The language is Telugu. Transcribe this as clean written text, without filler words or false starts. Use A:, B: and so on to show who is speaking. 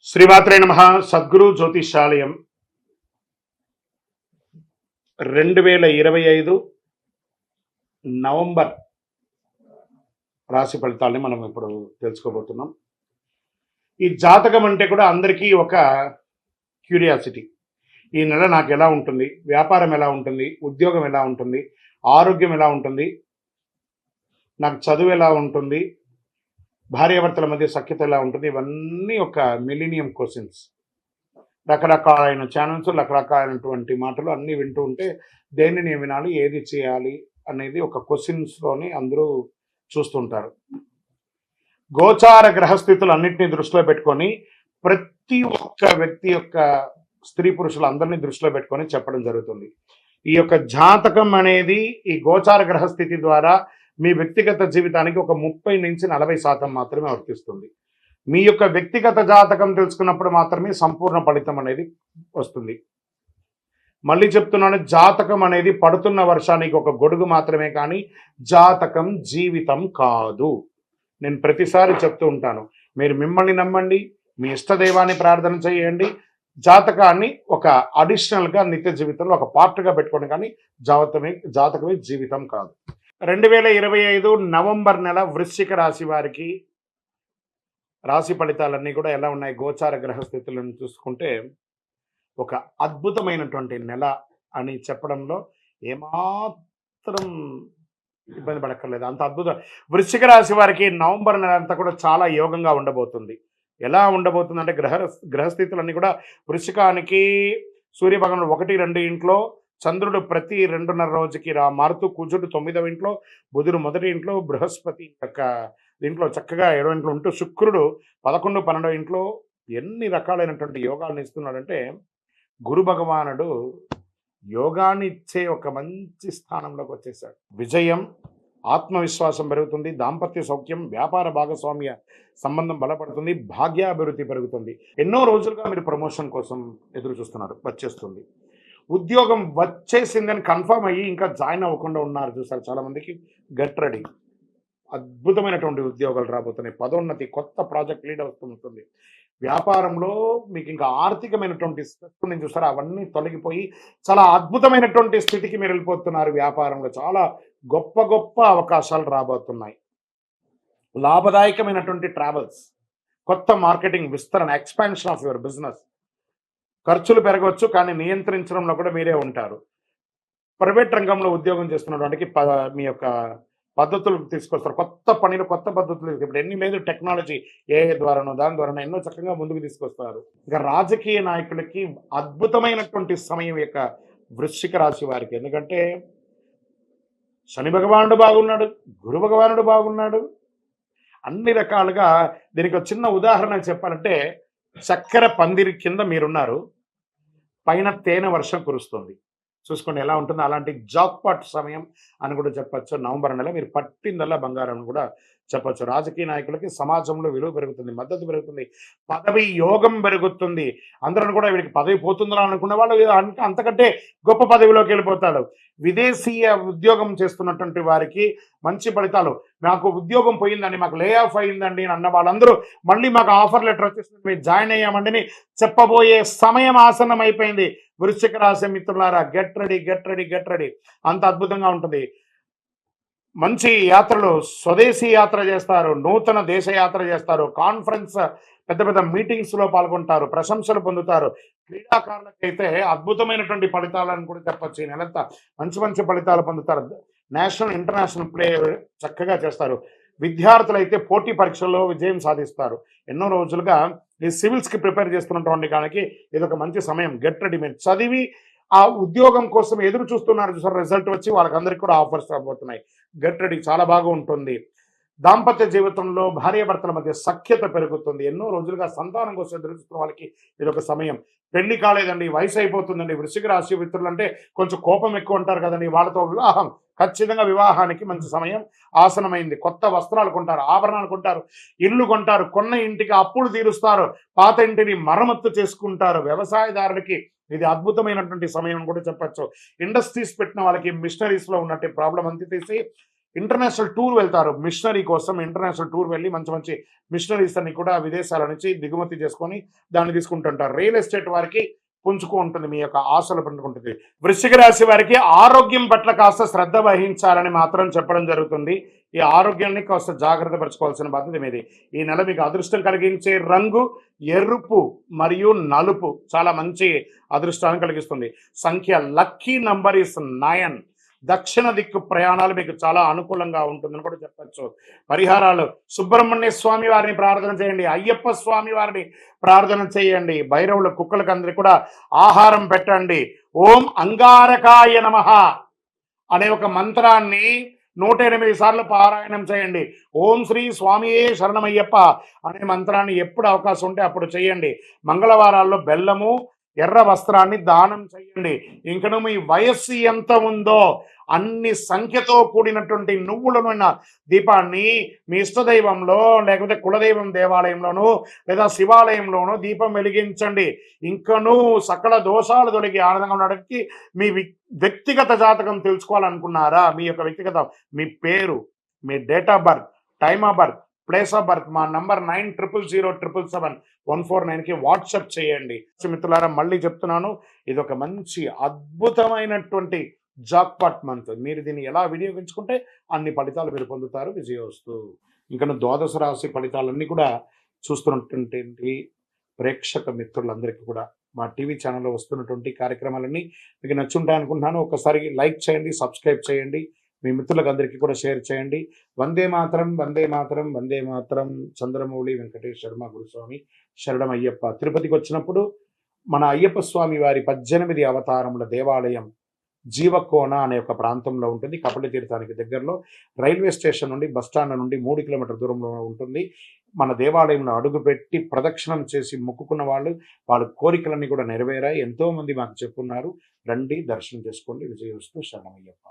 A: శ్రీమాత్రే నమః. సద్గురు జ్యోతిషాలయం 2025 నవంబర్ రాశి ఫలితాలని మనం ఇప్పుడు తెలుసుకోబోతున్నాం. ఈ జాతకం అంటే కూడా అందరికీ ఒక క్యూరియాసిటీ. ఈ నెల నాకు ఎలా ఉంటుంది, వ్యాపారం ఎలా ఉంటుంది, ఉద్యోగం ఎలా ఉంటుంది, ఆరోగ్యం ఎలా ఉంటుంది, నాకు చదువు ఎలా ఉంటుంది, భార్యాభర్తల మధ్య సఖ్యత ఎలా ఉంటుంది, ఇవన్నీ ఒక మిలీనియం క్వశ్చన్స్. రకరకాలైన ఛానల్స్, రకరకాలైనటువంటి మాటలు అన్నీ వింటూ ఉంటే దేన్ని నేను వినాలి, ఏది చేయాలి అనేది ఒక క్వశ్చన్స్లోని అందరూ చూస్తుంటారు. గోచార గ్రహస్థితులు అన్నింటినీ దృష్టిలో పెట్టుకొని ప్రతి ఒక్క వ్యక్తి యొక్క స్త్రీ పురుషులు అందరినీ దృష్టిలో పెట్టుకొని చెప్పడం జరుగుతుంది. ఈ యొక్క జాతకం అనేది ఈ గోచార గ్రహస్థితి ద్వారా మీ వ్యక్తిగత జీవితానికి ఒక 30 నుంచి 40% మాత్రమే వర్తిస్తుంది. మీ యొక్క వ్యక్తిగత జాతకం తెలుసుకున్నప్పుడు మాత్రమే సంపూర్ణ ఫలితం అనేది వస్తుంది. మళ్ళీ చెప్తున్నాను, జాతకం అనేది పడుతున్న వర్షానికి ఒక గొడుగు మాత్రమే, కానీ జాతకం జీవితం కాదు. నేను ప్రతిసారి చెప్తూ ఉంటాను, మీరు మిమ్మల్ని నమ్మండి, మీ ఇష్టదైవాన్ని ప్రార్థన చేయండి, జాతకాన్ని ఒక అడిషనల్గా నిత్య జీవితంలో ఒక పార్ట్గా పెట్టుకోండి, కానీ జాతకమే జీవితం కాదు. 2025 నవంబర్ నెల వృశ్చిక రాశి వారికి రాశి ఫలితాలన్నీ కూడా ఎలా ఉన్నాయి? గోచార గ్రహస్థితులను చూసుకుంటే ఒక అద్భుతమైనటువంటి నెల అని చెప్పడంలో ఏమాత్రం ఇబ్బంది పడక్కర్లేదు. అంత అద్భుతం. వృశ్చిక రాశి వారికి నవంబర్ నెల అంతా కూడా చాలా యోగంగా ఉండబోతుంది. ఎలా ఉండబోతుంది అంటే గ్రహస్థితులన్నీ కూడా వృశ్చికానికి సూర్యభగవానుడు 1, 2 ఇంట్లో, చంద్రుడు ప్రతి 2.5 రోజుకి మారుతూ, కుజుడు 9వ ఇంట్లో, బుధుడు 1వ ఇంట్లో, బృహస్పతి యొక్క దీంట్లో చక్కగా 7వ ఇంట్లో ఉంటూ, శుక్రుడు 11, 12వ ఇంట్లో ఎన్ని రకాలైనటువంటి యోగాలను ఇస్తున్నాడంటే, గురు భగవానుడు యోగాన్ని ఇచ్చే ఒక మంచి స్థానంలోకి వచ్చేసాడు. విజయం, ఆత్మవిశ్వాసం పెరుగుతుంది, దాంపత్య సౌఖ్యం, వ్యాపార భాగస్వామ్య సంబంధం బలపడుతుంది, భాగ్యాభివృద్ధి పెరుగుతుంది. ఎన్నో రోజులుగా మీరు ప్రమోషన్ కోసం ఎదురు చూస్తున్నారు, వచ్చేస్తుంది. ఉద్యోగం వచ్చేసిందని కన్ఫర్మ్ అయ్యి ఇంకా జాయిన్ అవ్వకుండా ఉన్నారు చూసారు చాలామందికి, గెట్ రెడీ. అద్భుతమైనటువంటి ఉద్యోగాలు రాబోతున్నాయి, పదోన్నతి, కొత్త ప్రాజెక్ట్ లీడ్ వస్తుంది. వ్యాపారంలో మీకు ఇంకా ఆర్థికమైనటువంటి స్ట్రెస్ నేను చూస్తారా, అవన్నీ తొలగిపోయి చాలా అద్భుతమైనటువంటి స్థితికి మీరు వెళ్ళిపోతున్నారు. వ్యాపారంలో చాలా గొప్ప గొప్ప అవకాశాలు రాబోతున్నాయి. లాభదాయకమైనటువంటి ట్రావెల్స్, కొత్త మార్కెటింగ్ విస్తరణ, ఎక్స్పాన్షన్ ఆఫ్ యువర్ బిజినెస్. ఖర్చులు పెరగవచ్చు, కానీ నియంత్రించడంలో కూడా మీరే ఉంటారు. ప్రైవేట్ రంగంలో ఉద్యోగం చేస్తున్నటువంటి మీ యొక్క పద్ధతులు తీసుకొస్తారు, కొత్త పనిలో కొత్త పద్ధతులు. ఇప్పుడు ఎన్ని లేదు టెక్నాలజీ, ఏఐ ద్వారానో దాని ద్వారానో ఎన్నో చక్కగా ముందుకు తీసుకొస్తారు. ఇంకా రాజకీయ నాయకులకి అద్భుతమైనటువంటి సమయం యొక్క వృశ్చిక రాశి వారికి. ఎందుకంటే శని భగవానుడు బాగున్నాడు, గురు భగవానుడు బాగున్నాడు, అన్ని రకాలుగా. దీనికి ఒక చిన్న ఉదాహరణ చెప్పాలంటే, చక్కెర పందిరి కింద మీరున్నారు, పైన తేనె వర్షం కురుస్తుంది. చూసుకోండి ఎలా ఉంటుందో. అలాంటి జాక్పాట్ సమయం అని కూడా చెప్పచ్చు నవంబర్ నెల. మీరు పట్టిందల్లా బంగారం కూడా చెప్పచ్చు. రాజకీయ నాయకులకి సమాజంలో విలువ పెరుగుతుంది, మద్దతు పెరుగుతుంది, పదవి యోగం పెరుగుతుంది. అందరూ కూడా వీడికి పదవి పోతుందా అనుకున్న వాళ్ళు అంతకంటే గొప్ప పదవిలోకి వెళ్ళిపోతాడు. విదేశీయ ఉద్యోగం చేస్తున్నటువంటి వారికి మంచి ఫలితాలు. మాకు ఉద్యోగం పోయిందండి, మాకు లే ఆఫ్ అయిందండి అని అన్న వాళ్ళందరూ మళ్ళీ మాకు ఆఫర్ లెటర్ వచ్చేసింది, మేము జాయిన్ అయ్యామండి చెప్పబోయే సమయం ఆసన్నం అయిపోయింది. వృశ్చిక రాశి మిత్రులారా, get ready, get ready, get ready. అంత అద్భుతంగా ఉంటుంది. మంచి యాత్రలు, స్వదేశీ యాత్ర చేస్తారు, నూతన దేశ యాత్ర చేస్తారు, కాన్ఫరెన్స్, పెద్ద పెద్ద మీటింగ్స్లో పాల్గొంటారు, ప్రశంసలు పొందుతారు. క్రీడాకారులకైతే అద్భుతమైనటువంటి ఫలితాలను కూడా చెప్పచ్చు. ఈ నెలంతా మంచి మంచి ఫలితాలు పొందుతారు. నేషనల్, ఇంటర్నేషనల్ ప్లే చక్కగా చేస్తారు. విద్యార్థులు అయితే పోటీ పరీక్షల్లో విజయం సాధిస్తారు. ఎన్నో రోజులుగా ఈ సివిల్స్కి ప్రిపేర్ చేస్తున్నటువంటి దానికి ఇది ఒక మంచి సమయం. Get ready. మీరు చదివి ఆ ఉద్యోగం కోసం ఎదురు చూస్తున్నారు చూసారు, రిజల్ట్ వచ్చి వాళ్ళకందరికీ కూడా ఆఫర్స్ రాబోతున్నాయి. గెట్ రెడీ, చాలా బాగా ఉంటుంది. దాంపత్య జీవితంలో భార్యాభర్తల మధ్య సఖ్యత పెరుగుతుంది. ఎన్నో రోజులుగా సంతానం కోసం ఎదురు చూస్తున్న వాళ్ళకి ఇది ఒక సమయం. పెళ్లి కాలేదండి, వయసు అయిపోతుందండి, వృశ్చిక రాశి మిత్రులు అంటే కొంచెం కోపం ఎక్కువ ఉంటారు కదండి, వాళ్ళతో వివాహం, ఖచ్చితంగా వివాహానికి మంచి సమయం ఆసనమైంది. కొత్త వస్త్రాలు కొంటారు, ఆభరణాలు కొంటారు, ఇల్లు కొంటారు, కొన్న ఇంటికి అప్పులు తీరుస్తారు, పాత ఇంటిని మరమ్మత్తు చేసుకుంటారు. వ్యవసాయదారుడికి ఇది అద్భుతమైనటువంటి సమయం కూడా చెప్పచ్చు. ఇండస్ట్రీస్ పెట్టిన వాళ్ళకి మిషనరీస్లో ఉన్నట్టు ప్రాబ్లం అంతా తీసి ఇంటర్నేషనల్ టూర్ వెళ్తారు మిషనరీ కోసం. ఇంటర్నేషనల్ టూర్ వెళ్ళి మంచి మంచి మిషనరీస్ అన్ని కూడా విదేశాల నుంచి దిగుమతి చేసుకొని దాన్ని తీసుకుంటుంటారు. రియల్ ఎస్టేట్ వారికి పుంజుకు ఉంటుంది, మీ యొక్క ఆశలు పండుకుంటుంది. వృశ్చిక రాశి వారికి ఆరోగ్యం పట్ల కాస్త శ్రద్ధ వహించాలని మాత్రం చెప్పడం జరుగుతుంది. ఈ ఆరోగ్యాన్ని కాస్త జాగ్రత్త పరచుకోవాల్సిన బాధ్యత మీది. ఈ నెల మీకు అదృష్టం కలిగించే రంగు ఎరుపు మరియు నలుపు, చాలా మంచి అదృష్టాన్ని కలిగిస్తుంది. సంఖ్య లక్కీ నంబర్ ఇస్ 9. దక్షిణ దిక్కు ప్రయాణాలు మీకు చాలా అనుకూలంగా ఉంటుందని కూడా చెప్పచ్చు. పరిహారాలు: సుబ్రహ్మణ్య స్వామి వారిని ప్రార్థన చేయండి, అయ్యప్ప స్వామి వారిని ప్రార్థన చేయండి, భైరవుల కుక్కలకు అందరికీ కూడా ఆహారం పెట్టండి. ఓం అంగారకాయ నమః అనే ఒక మంత్రాన్ని 108 సార్లు పారాయణం చేయండి. ఓం శ్రీ స్వామియే శరణమయ్యప్ప అనే మంత్రాన్ని ఎప్పుడు అవకాశం ఉంటే అప్పుడు చేయండి. మంగళవారాల్లో బెల్లము ఎర్ర వస్త్రాన్ని దానం చేయండి. ఇంకను మీ వయస్సు ఎంత ఉందో అన్ని సంఖ్యతో కూడినటువంటి నువ్వులనున్న దీపాన్ని మీ ఇష్టదైవంలో లేకపోతే కులదైవం దేవాలయంలోనూ లేదా శివాలయంలోనూ దీపం వెలిగించండి. ఇంకనూ సకల దోషాలు తొలగి ఆనందంగా ఉండడానికి మీ వ్యక్తిగత జాతకం తెలుసుకోవాలనుకున్నారా? మీ యొక్క వ్యక్తిగత, మీ పేరు, మీ date of birth, time of birth, place of birth మా నంబర్ 9007077719కి వాట్సాప్ చేయండి. మిత్రులారా, మళ్ళీ చెప్తున్నాను, ఇది ఒక మంచి అద్భుతమైనటువంటి జాక్పాట్ మంత్. మీరు దీన్ని ఎలా వినియోగించుకుంటే అన్ని ఫలితాలు మీరు పొందుతారు. విజయోస్తు. ఇంకా ద్వాదశ రాశి ఫలితాలన్నీ కూడా చూస్తున్నటువంటి ప్రేక్షక మిత్రులందరికీ కూడా మా టీవీ ఛానల్లో వస్తున్నటువంటి కార్యక్రమాలన్నీ మీకు నచ్చుంటాయి అనుకుంటున్నాను. ఒకసారి లైక్ చేయండి, సబ్స్క్రైబ్ చేయండి, మీ మిత్రులకు అందరికీ కూడా షేర్ చేయండి. వందే మాతరం, వందే మాతరం, వందే మాతరం. చంద్రమౌళి వెంకటేష్ శర్మ గురుస్వామి శరణం అయ్యప్ప. తిరుపతికి వచ్చినప్పుడు మన అయ్యప్ప స్వామి వారి 18 అవతారముల దేవాలయం జీవకోన అనే ఒక ప్రాంతంలో ఉంటుంది. కపిల తీర్థానికి దగ్గరలో రైల్వే స్టేషన్ నుండి బస్టాండ్ నుండి 3 కిలోమీటర్ల దూరంలో ఉంటుంది. మన దేవాలయంలో అడుగుపెట్టి ప్రదక్షిణం చేసి మొక్కుకున్న వాళ్ళ కోరికలన్నీ కూడా నెరవేరాయి. ఎంతోమంది మాకు చెప్పున్నారు. రండి, దర్శనం చేసుకోండి. విజయోస్తు. శరణమయ్యప్ప.